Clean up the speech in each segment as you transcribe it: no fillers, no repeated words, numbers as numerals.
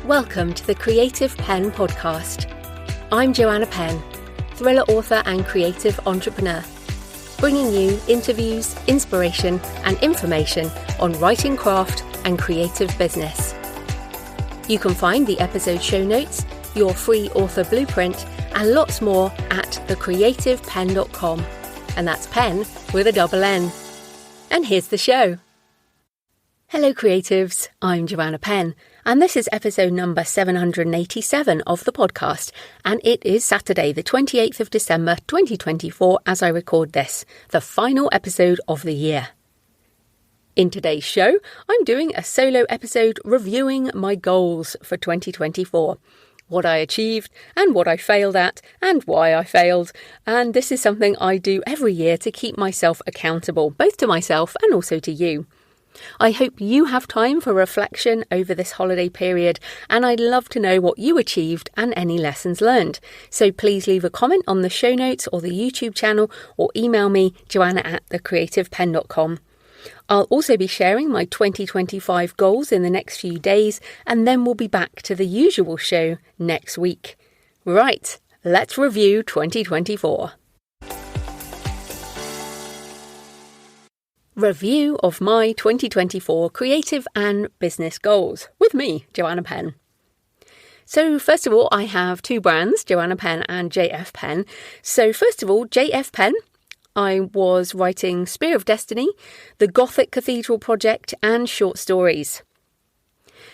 Welcome to the Creative Penn podcast. I'm Joanna Penn, thriller author and creative entrepreneur, bringing you interviews, inspiration and information on writing craft and creative business. You can find the episode show notes, your free author blueprint and lots more at thecreativepenn.com, and that's pen with a double N. And here's the show. Hello creatives, I'm Joanna Penn, and this is episode number 787 of the podcast, and it is Saturday the 28th of December 2024 as I record this, the final episode of the year. In today's show, I'm doing a solo episode reviewing my goals for 2024. What I achieved and what I failed at and why I failed. And this is something I do every year to keep myself accountable, both to myself and also to you. I hope you have time for reflection over this holiday period, and I'd love to know what you achieved and any lessons learned. So please leave a comment on the show notes or the YouTube channel or email me, joanna@thecreativepenn.com. I'll also be sharing my 2025 goals in the next few days, and then we'll be back to the usual show next week. Right, let's review 2024. Review of my 2024 creative and business goals with me, Joanna Penn. So first of all, I have two brands, Joanna Penn and JF Penn. So first of all, JF Penn, I was writing Spear of Destiny, the Gothic cathedral project and short stories.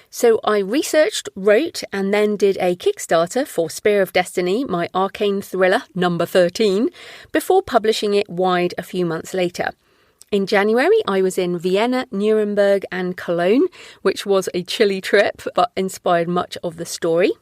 So I researched, wrote and then did a Kickstarter for Spear of Destiny, my arcane thriller number 13, before publishing it wide a few months later. In January, I was in Vienna, Nuremberg and Cologne, which was a chilly trip, but inspired much of the story.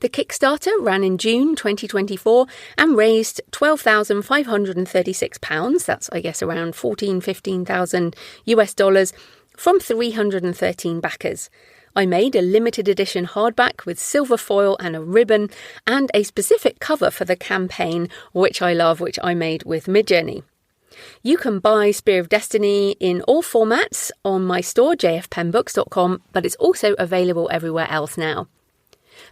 The Kickstarter ran in June 2024 and raised £12,536, that's I guess around $15,000 US, from 313 backers. I made a limited edition hardback with silver foil and a ribbon, and a specific cover for the campaign, which I love, which I made with Midjourney. You can buy Spear of Destiny in all formats on my store, jfpennbooks.com, but it's also available everywhere else now.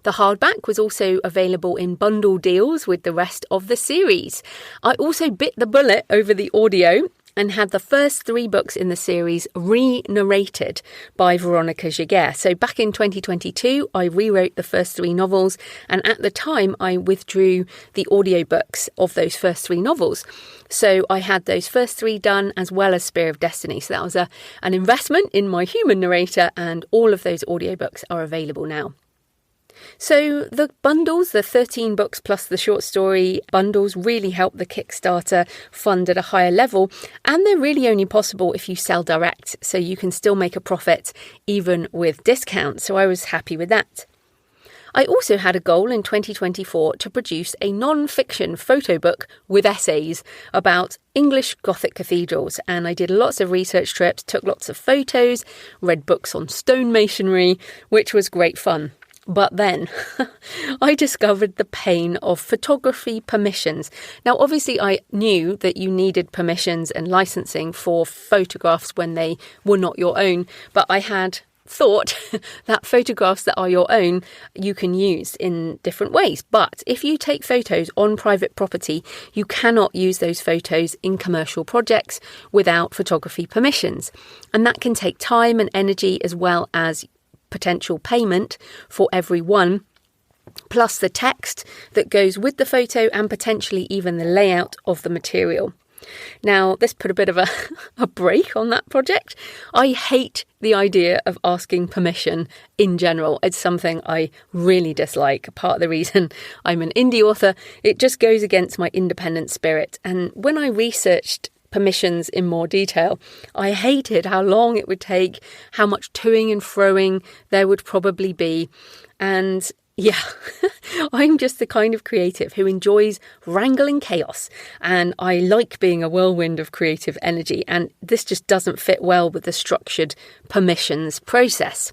The hardback was also available in bundle deals with the rest of the series. I also bit the bullet over the audio and had the first 3 books in the series re-narrated by Veronica Giguère. So back in 2022, I rewrote the first 3 novels, and at the time I withdrew the audiobooks of those first 3 novels. So I had those first 3 done as well as Spear of Destiny. So that was an investment in my human narrator, and all of those audiobooks are available now. So the bundles, the 13 books plus the short story bundles, really help the Kickstarter fund at a higher level, and they're really only possible if you sell direct, so you can still make a profit even with discounts. So I was happy with that. I also had a goal in 2024 to produce a non-fiction photo book with essays about English Gothic cathedrals, and I did lots of research trips, took lots of photos, read books on stonemasonry, which was great fun. But then I discovered the pain of photography permissions. Now, obviously, I knew that you needed permissions and licensing for photographs when they were not your own, but I had thought that photographs that are your own you can use in different ways. But if you take photos on private property, you cannot use those photos in commercial projects without photography permissions. And that can take time and energy as well as potential payment for every one, plus the text that goes with the photo and potentially even the layout of the material. Now, this put a bit of a break on that project. I hate the idea of asking permission in general. It's something I really dislike. Part of the reason I'm an indie author, it just goes against my independent spirit. And when I researched permissions in more detail, I hated how long it would take, how much toing and froing there would probably be. And yeah, I'm just the kind of creative who enjoys wrangling chaos, and I like being a whirlwind of creative energy, and this just doesn't fit well with the structured permissions process.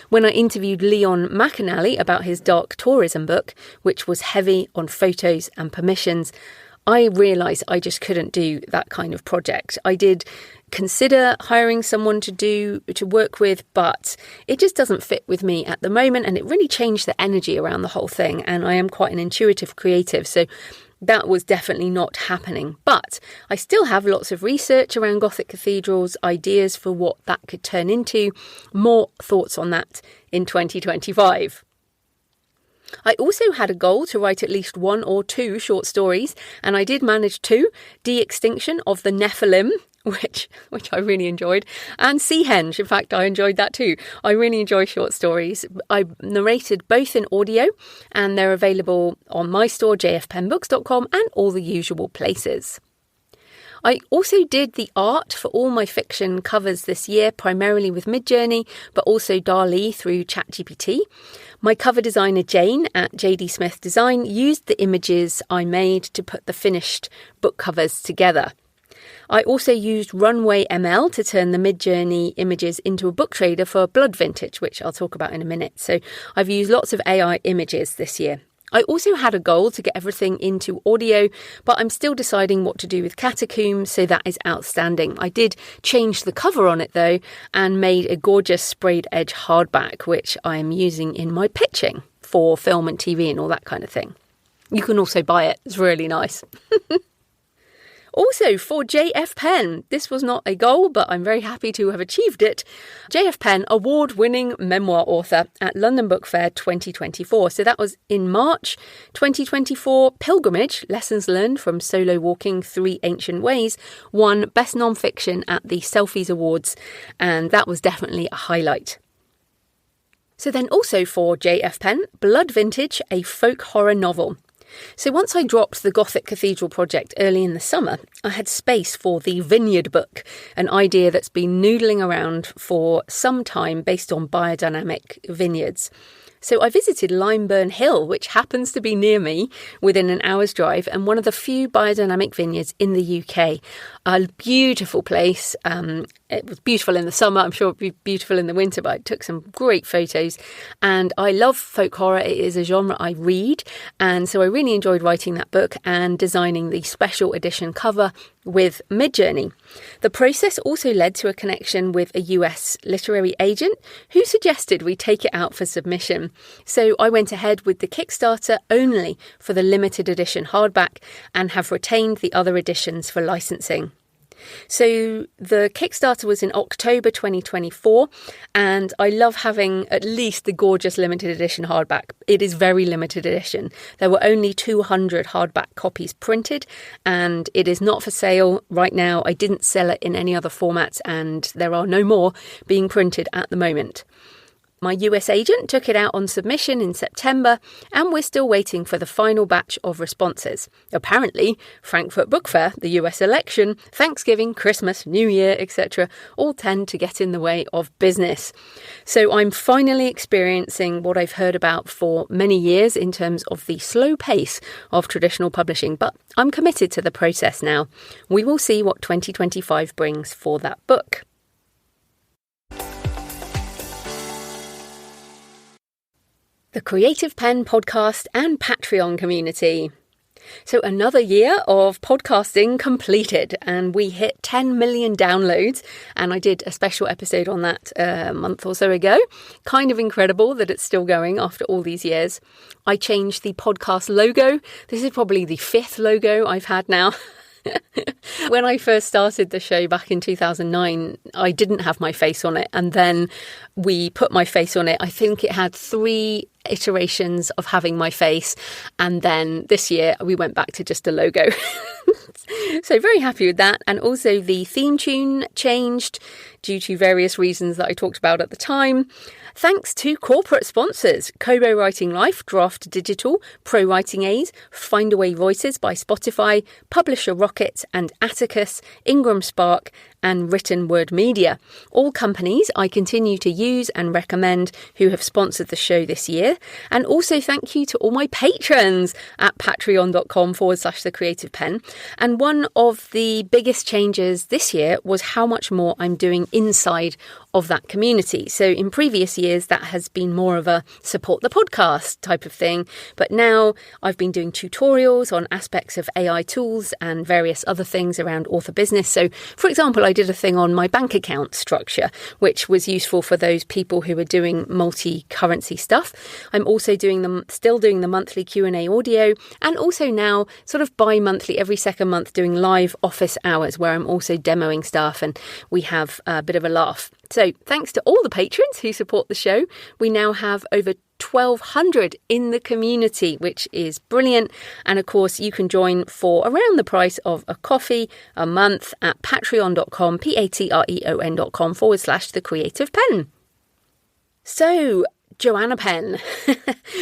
When I interviewed Leon McAnally about his dark tourism book, which was heavy on photos and permissions, I realised I just couldn't do that kind of project. I did consider hiring someone to work with, but it just doesn't fit with me at the moment, and it really changed the energy around the whole thing. And I am quite an intuitive creative, so that was definitely not happening. But I still have lots of research around Gothic cathedrals, ideas for what that could turn into, more thoughts on that in 2025. I also had a goal to write at least 1 or 2 short stories, and I did manage 2, De-Extinction of the Nephilim, which I really enjoyed, and Seahenge. In fact, I enjoyed that too. I really enjoy short stories. I narrated both in audio, and they're available on my store, jfpennbooks.com, and all the usual places. I also did the art for all my fiction covers this year, primarily with Midjourney, but also DALL-E through ChatGPT. My cover designer Jane at JD Smith Design used the images I made to put the finished book covers together. I also used Runway ML to turn the Midjourney images into a book trader for Blood Vintage, which I'll talk about in a minute. So I've used lots of AI images this year. I also had a goal to get everything into audio, but I'm still deciding what to do with Catacomb, so that is outstanding. I did change the cover on it though, and made a gorgeous sprayed edge hardback, which I am using in my pitching for film and TV and all that kind of thing. You can also buy it. It's really nice. Also, for JF Penn, this was not a goal, but I'm very happy to have achieved it. JF Penn, award-winning memoir author at London Book Fair 2024. So that was in March 2024. Pilgrimage, Lessons Learned from Solo Walking 3 Ancient Ways, won Best Non-Fiction at the Selfies Awards, and that was definitely a highlight. So then also for JF Penn, Blood Vintage, a folk horror novel. So once I dropped the Gothic Cathedral project early in the summer, I had space for the Vineyard book, an idea that's been noodling around for some time based on biodynamic vineyards. So I visited Limeburn Hill, which happens to be near me within an hour's drive, and one of the few biodynamic vineyards in the UK. A beautiful place. It was beautiful in the summer. I'm sure it'd be beautiful in the winter, but I took some great photos. And I love folk horror. It is a genre I read. And so I really enjoyed writing that book and designing the special edition cover with Midjourney. The process also led to a connection with a US literary agent who suggested we take it out for submission. So I went ahead with the Kickstarter only for the limited edition hardback and have retained the other editions for licensing. So the Kickstarter was in October 2024, and I love having at least the gorgeous limited edition hardback. It is very limited edition. There were only 200 hardback copies printed, and it is not for sale right now. I didn't sell it in any other formats, and there are no more being printed at the moment. My US agent took it out on submission in September, and we're still waiting for the final batch of responses. Apparently, Frankfurt Book Fair, the US election, Thanksgiving, Christmas, New Year, etc. all tend to get in the way of business. So I'm finally experiencing what I've heard about for many years in terms of the slow pace of traditional publishing, but I'm committed to the process now. We will see what 2025 brings for that book. The Creative Penn podcast and Patreon community. So another year of podcasting completed, and we hit 10 million downloads, and I did a special episode on that a month or so ago. Kind of incredible that it's still going after all these years. I changed the podcast logo. This is probably the 5th logo I've had now. When I first started the show back in 2009, I didn't have my face on it, and then we put my face on it. I think it had 3 iterations of having my face, and then this year we went back to just a logo. So very happy with that. And also the theme tune changed due to various reasons that I talked about at the time. Thanks to corporate sponsors: Kobo Writing Life, Draft Digital, Pro Writing Aid, Findaway Voices by Spotify, Publisher Rocket and Atticus, Ingram Spark and Written Word Media. All companies I continue to use and recommend who have sponsored the show this year. And also thank you to all my patrons at patreon.com/The Creative Penn. And one of the biggest changes this year was how much more I'm doing inside of that community. So in previous years, that has been more of a support the podcast type of thing. But now I've been doing tutorials on aspects of AI tools and various other things around author business. So, for example, I did a thing on my bank account structure, which was useful for those people who are doing multi-currency stuff. I'm also still doing the monthly Q&A audio, and also now sort of bi-monthly, every second month, doing live office hours where I'm also demoing stuff and we have a bit of a laugh. So thanks to all the patrons who support the show, we now have over 1,200 in the community, which is brilliant. And of course, you can join for around the price of a coffee a month at patreon.com, patreon.com/the Creative Penn. So, Joanna Penn.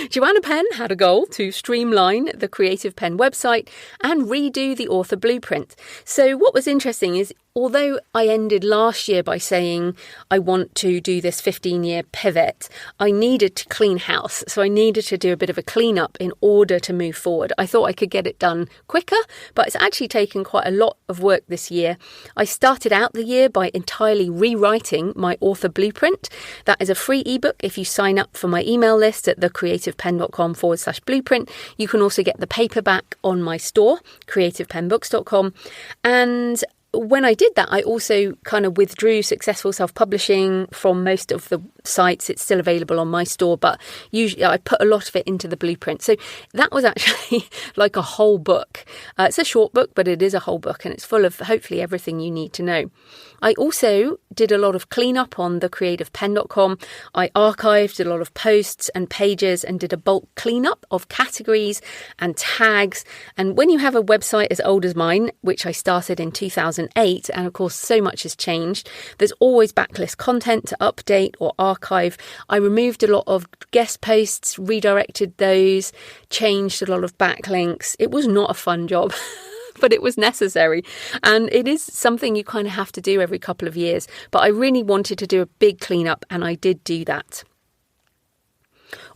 Joanna Penn had a goal to streamline the Creative Penn website and redo the author blueprint. So what was interesting is, although I ended last year by saying I want to do this 15-year pivot, I needed to clean house. So I needed to do a bit of a cleanup in order to move forward. I thought I could get it done quicker, but it's actually taken quite a lot of work this year. I started out the year by entirely rewriting my author blueprint. That is a free ebook if you sign up for my email list at thecreativepenn.com/blueprint. You can also get the paperback on my store, creativepenbooks.com. And when I did that, I also kind of withdrew Successful Self-Publishing from most of the sites. It's still available on my store, but usually I put a lot of it into the blueprint. So that was actually like a whole book. It's a short book, but it is a whole book, and it's full of hopefully everything you need to know. I also did a lot of cleanup on thecreativepenn.com. I archived a lot of posts and pages and did a bulk cleanup of categories and tags. And when you have a website as old as mine, which I started in 2008, and of course so much has changed, there's always backlist content to update or archive. I removed a lot of guest posts, redirected those, changed a lot of backlinks. It was not a fun job. But it was necessary. And it is something you kind of have to do every couple of years. But I really wanted to do a big cleanup, and I did do that.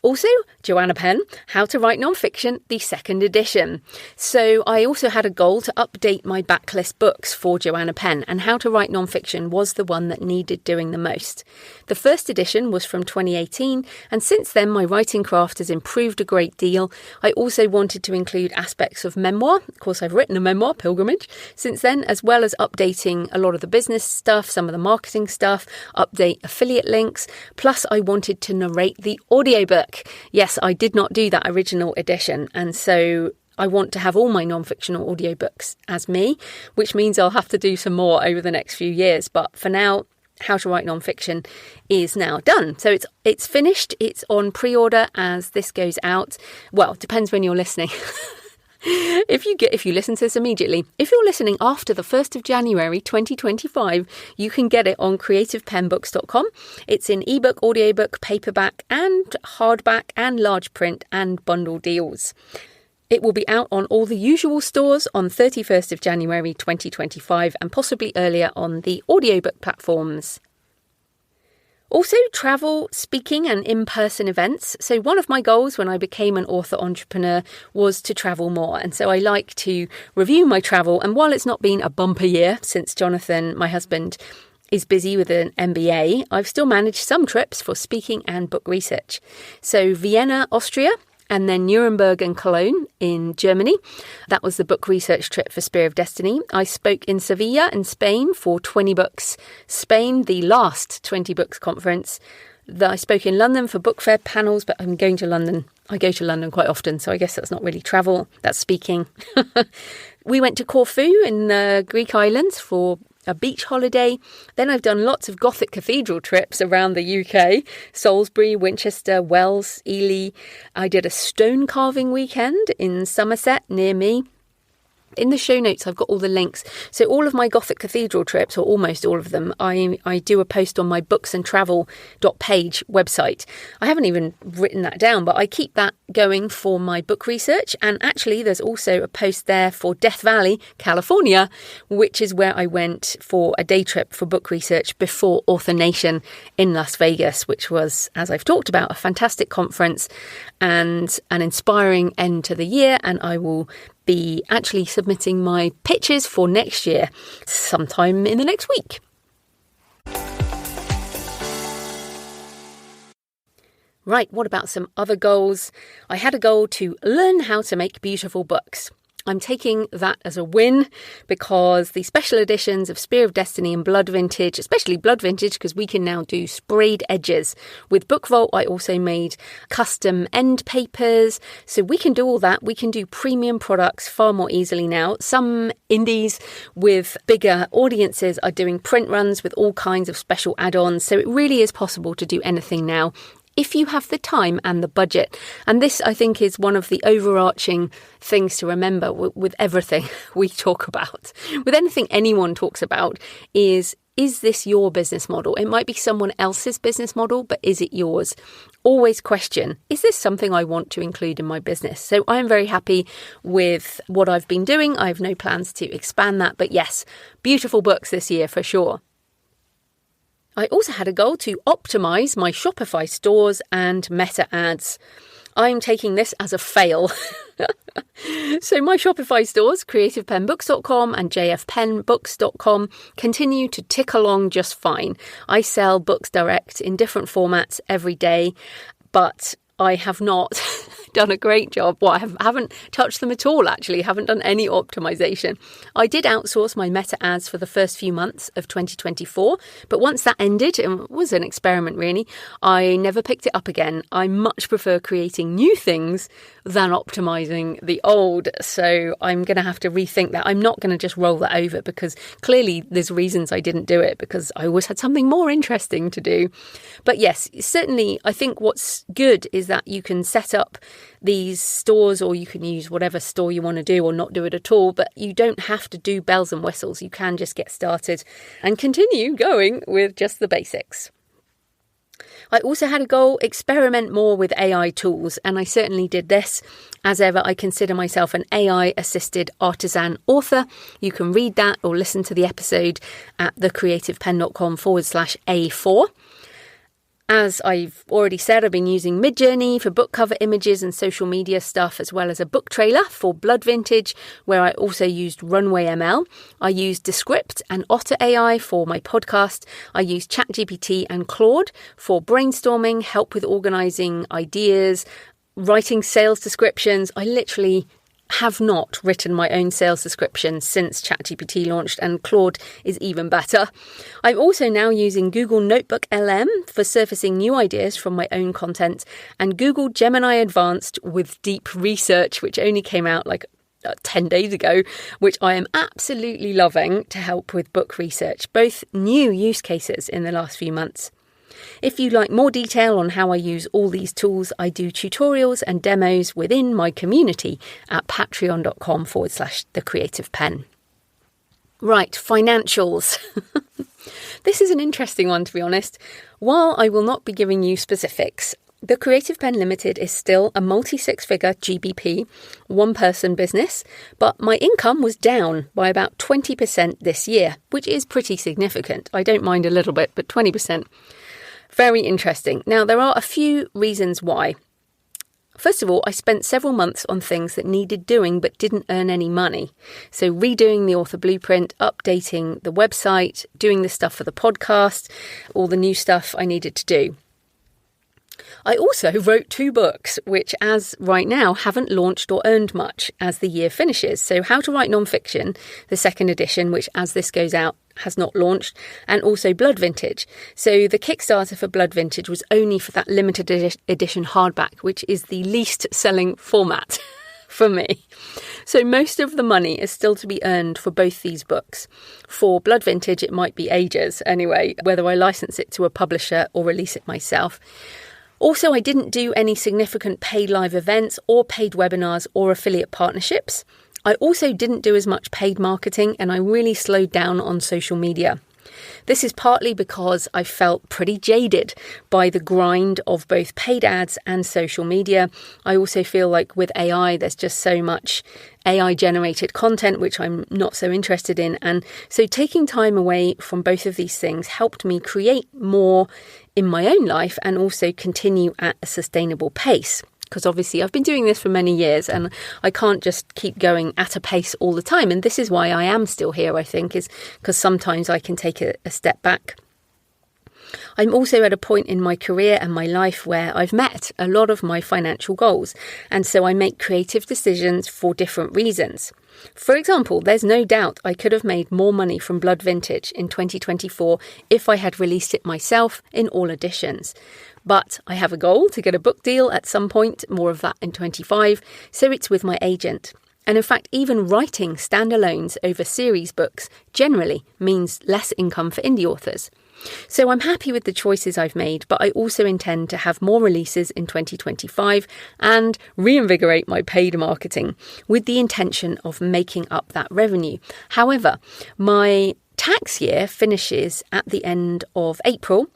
Also, Joanna Penn, How to Write Nonfiction, the second edition. So I also had a goal to update my backlist books for Joanna Penn, and How to Write Nonfiction was the one that needed doing the most. The first edition was from 2018, and since then my writing craft has improved a great deal. I also wanted to include aspects of memoir. Of course, I've written a memoir, Pilgrimage, since then, as well as updating a lot of the business stuff, some of the marketing stuff, update affiliate links. Plus, I wanted to narrate the audiobook. Yes, I did not do that original edition, and so I want to have all my non-fictional audiobooks as me, which means I'll have to do some more over the next few years. But for now, How to Write Nonfiction is now done. So it's finished. It's on pre-order as this goes out. Well, it depends when you're listening. If you listen to this immediately, if you're listening after the 1st of January 2025, you can get it on creativepenbooks.com. It's in ebook, audiobook, paperback and hardback and large print and bundle deals. It will be out on all the usual stores on 31st of January 2025 and possibly earlier on the audiobook platforms. Also, travel, speaking and in-person events. So one of my goals when I became an author entrepreneur was to travel more. And so I like to review my travel. And while it's not been a bumper year since Jonathan, my husband, is busy with an MBA, I've still managed some trips for speaking and book research. So Vienna, Austria, and then Nuremberg and Cologne in Germany. That was the book research trip for Spear of Destiny. I spoke in Sevilla in Spain for 20 Books Spain, the last 20 Books conference. I spoke in London for book fair panels, but I'm going to London. I go to London quite often, so I guess that's not really travel, that's speaking. We went to Corfu in the Greek islands for a beach holiday. Then I've done lots of Gothic cathedral trips around the UK, Salisbury, Winchester, Wells, Ely. I did a stone carving weekend in Somerset near me. In the show notes, I've got all the links. So all of my Gothic cathedral trips, or almost all of them, I do a post on my booksandtravel.page website. I haven't even written that down, but I keep that going for my book research. And actually, there's also a post there for Death Valley, California, which is where I went for a day trip for book research before Author Nation in Las Vegas, which was, as I've talked about, a fantastic conference and an inspiring end to the year. And I will be actually submitting my pitches for next year sometime in the next week. Right, what about some other goals? I had a goal to learn how to make beautiful books. I'm taking that as a win because the special editions of Spear of Destiny and Blood Vintage, especially Blood Vintage, because we can now do sprayed edges. With Book Vault, I also made custom end papers. So we can do all that. We can do premium products far more easily now. Some indies with bigger audiences are doing print runs with all kinds of special add-ons. So it really is possible to do anything now, if you have the time and the budget. And this, I think, is one of the overarching things to remember with everything we talk about. With anything anyone talks about is this your business model? It might be someone else's business model, but is it yours? Always question, is this something I want to include in my business? So I'm very happy with what I've been doing. I have no plans to expand that. But yes, beautiful books this year for sure. I also had a goal to optimize my Shopify stores and meta ads. I'm taking this as a fail. So my Shopify stores, creativepennbooks.com and jfpennbooks.com, continue to tick along just fine. I sell books direct in different formats every day, but I have not done a great job. Well, I haven't touched them at all, actually. Haven't done any optimization. I did outsource my meta ads for the first few months of 2024, but once that ended, it was an experiment really, I never picked it up again. I much prefer creating new things than optimizing the old. So I'm going to have to rethink that. I'm not going to just roll that over because clearly there's reasons I didn't do it because I always had something more interesting to do. But yes, certainly I think what's good is that you can set up these stores, or you can use whatever store you want to do or not do it at all, but you don't have to do bells and whistles. You can just get started and continue going with just the basics. I also had a goal, experiment more with AI tools, and I certainly did this. As ever, I consider myself an AI-assisted artisan author. You can read that or listen to the episode at thecreativepenn.com/A4. As I've already said, I've been using Midjourney for book cover images and social media stuff, as well as a book trailer for Blood Vintage, where I also used Runway ML. I used Descript and Otter AI for my podcast. I used ChatGPT and Claude for brainstorming, help with organising ideas, writing sales descriptions. I literally have not written my own sales description since ChatGPT launched, and Claude is even better. I'm also now using Google Notebook LM for surfacing new ideas from my own content, and Google Gemini Advanced with Deep Research, which only came out like 10 days ago, which I am absolutely loving to help with book research, both new use cases in the last few months. If you'd like more detail on how I use all these tools, I do tutorials and demos within my community at patreon.com/thecreativepenn. Right, financials. This is an interesting one, to be honest. While I will not be giving you specifics, the Creative Penn Limited is still a multi-six-figure GBP, one-person business, but my income was down by about 20% this year, which is pretty significant. I don't mind a little bit, but 20%. Very interesting. Now, there are a few reasons why. First of all, I spent several months on things that needed doing but didn't earn any money. So redoing the author blueprint, updating the website, doing the stuff for the podcast, all the new stuff I needed to do. I also wrote 2 books, which as right now haven't launched or earned much as the year finishes. So How to Write Nonfiction, the second edition, which as this goes out has not launched, and also Blood Vintage. So the Kickstarter for Blood Vintage was only for that limited edition hardback, which is the least selling format for me. So most of the money is still to be earned for both these books. For Blood Vintage, it might be ages anyway, whether I license it to a publisher or release it myself. Also, I didn't do any significant paid live events or paid webinars or affiliate partnerships. I also didn't do as much paid marketing, and I really slowed down on social media. This is partly because I felt pretty jaded by the grind of both paid ads and social media. I also feel like with AI, there's just so much AI-generated content, which I'm not so interested in. And so taking time away from both of these things helped me create more in my own life and also continue at a sustainable pace. Because obviously I've been doing this for many years and I can't just keep going at a pace all the time. And this is why I am still here, I think, is because sometimes I can take a step back. I'm also at a point in my career and my life where I've met a lot of my financial goals, and so I make creative decisions for different reasons. For example, there's no doubt I could have made more money from Blood Vintage in 2024 if I had released it myself in all editions. But I have a goal to get a book deal at some point, more of that in 25, so it's with my agent. And in fact, even writing standalones over series books generally means less income for indie authors. So I'm happy with the choices I've made, but I also intend to have more releases in 2025 and reinvigorate my paid marketing with the intention of making up that revenue. However, my tax year finishes at the end of April.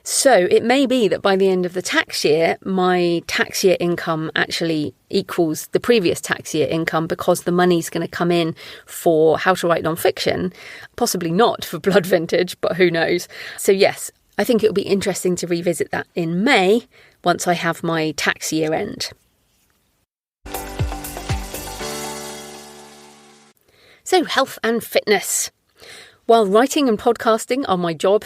So it may be that by the end of the tax year, my tax year income actually equals the previous tax year income because the money's going to come in for How to Write Non-Fiction, possibly not for Blood Vintage, but who knows. So yes, I think it will be interesting to revisit that in May once I have my tax year end. So health and fitness. While writing and podcasting are my job,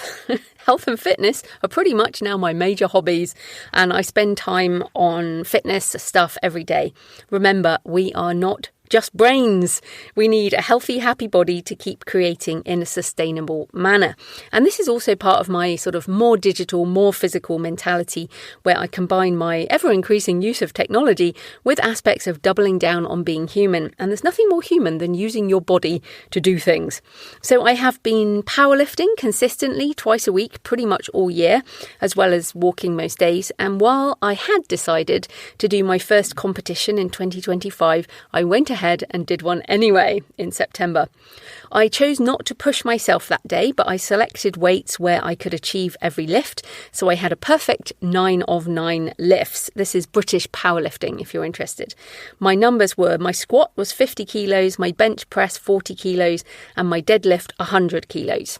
health and fitness are pretty much now my major hobbies, and I spend time on fitness stuff every day. Remember, we are not just brains. We need a healthy, happy body to keep creating in a sustainable manner. And this is also part of my sort of more digital, more physical mentality, where I combine my ever-increasing use of technology with aspects of doubling down on being human. And there's nothing more human than using your body to do things. So I have been powerlifting consistently twice a week, pretty much all year, as well as walking most days. And while I had decided to do my first competition in 2025, I went ahead and did one anyway in September. I chose not to push myself that day, but I selected weights where I could achieve every lift. So I had a perfect 9 of 9 lifts. This is British powerlifting, if you're interested. My numbers were, my squat was 50 kilos, my bench press 40 kilos, and my deadlift 100 kilos.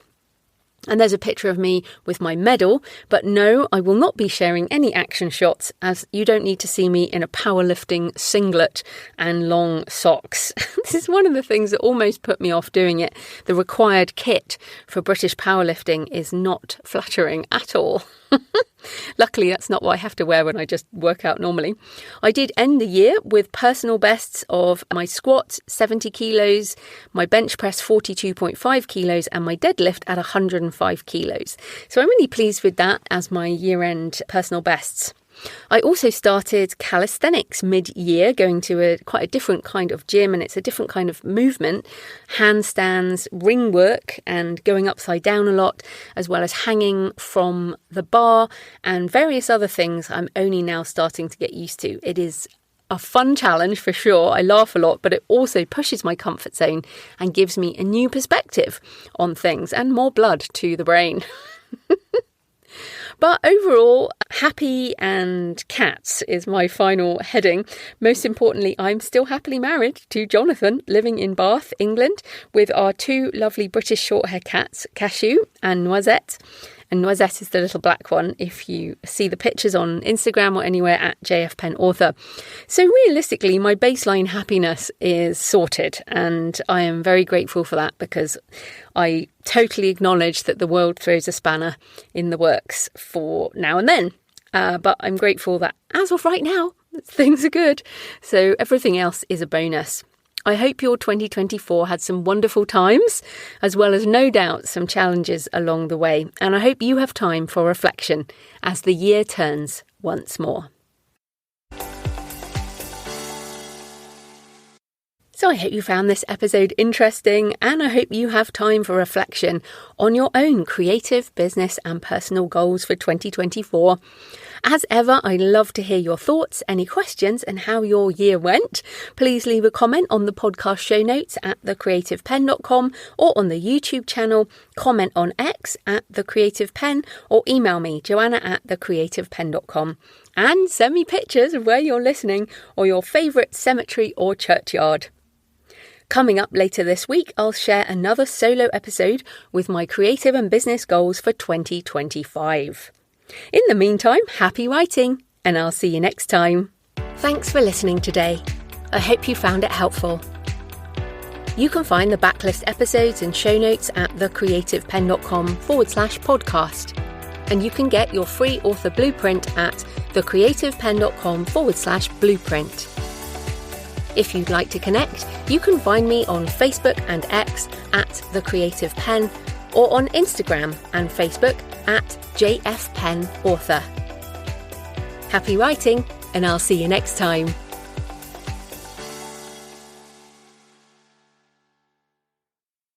And there's a picture of me with my medal, but no, I will not be sharing any action shots, as you don't need to see me in a powerlifting singlet and long socks. This is one of the things that almost put me off doing it. The required kit for British powerlifting is not flattering at all. Luckily, that's not what I have to wear when I just work out normally. I did end the year with personal bests of my squat, 70 kilos, my bench press, 42.5 kilos, and my deadlift at 105 kilos. So I'm really pleased with that as my year-end personal bests. I also started calisthenics mid-year, going to quite a different kind of gym, and it's a different kind of movement, handstands, ring work, and going upside down a lot, as well as hanging from the bar and various other things I'm only now starting to get used to. It is a fun challenge for sure. I laugh a lot, but it also pushes my comfort zone and gives me a new perspective on things and more blood to the brain. But overall, happy and cats is my final heading. Most importantly, I'm still happily married to Jonathan, living in Bath, England, with our 2 lovely British shorthair cats, Cashew and Noisette. And Noisette is the little black one, if you see the pictures on Instagram or anywhere at JF Penn Author. So realistically, my baseline happiness is sorted, and I am very grateful for that, because I totally acknowledge that the world throws a spanner in the works for now and then. But I'm grateful that as of right now, things are good. So everything else is a bonus. I hope your 2024 had some wonderful times, as well as no doubt some challenges along the way. And I hope you have time for reflection as the year turns once more. So I hope you found this episode interesting, and I hope you have time for reflection on your own creative, business and personal goals for 2024. As ever, I'd love to hear your thoughts, any questions and how your year went. Please leave a comment on the podcast show notes at thecreativepenn.com or on the YouTube channel, comment on X at thecreativepenn, or email me, Joanna at thecreativepenn.com. And send me pictures of where you're listening or your favourite cemetery or churchyard. Coming up later this week, I'll share another solo episode with my creative and business goals for 2025. In the meantime, happy writing, and I'll see you next time. Thanks for listening today. I hope you found it helpful. You can find the backlist episodes and show notes at thecreativepenn.com/podcast. and you can get your free author blueprint at thecreativepenn.com/blueprint. If you'd like to connect, you can find me on Facebook and X at The Creative Penn, or on Instagram and Facebook at JF Penn Author. Happy writing, and I'll see you next time.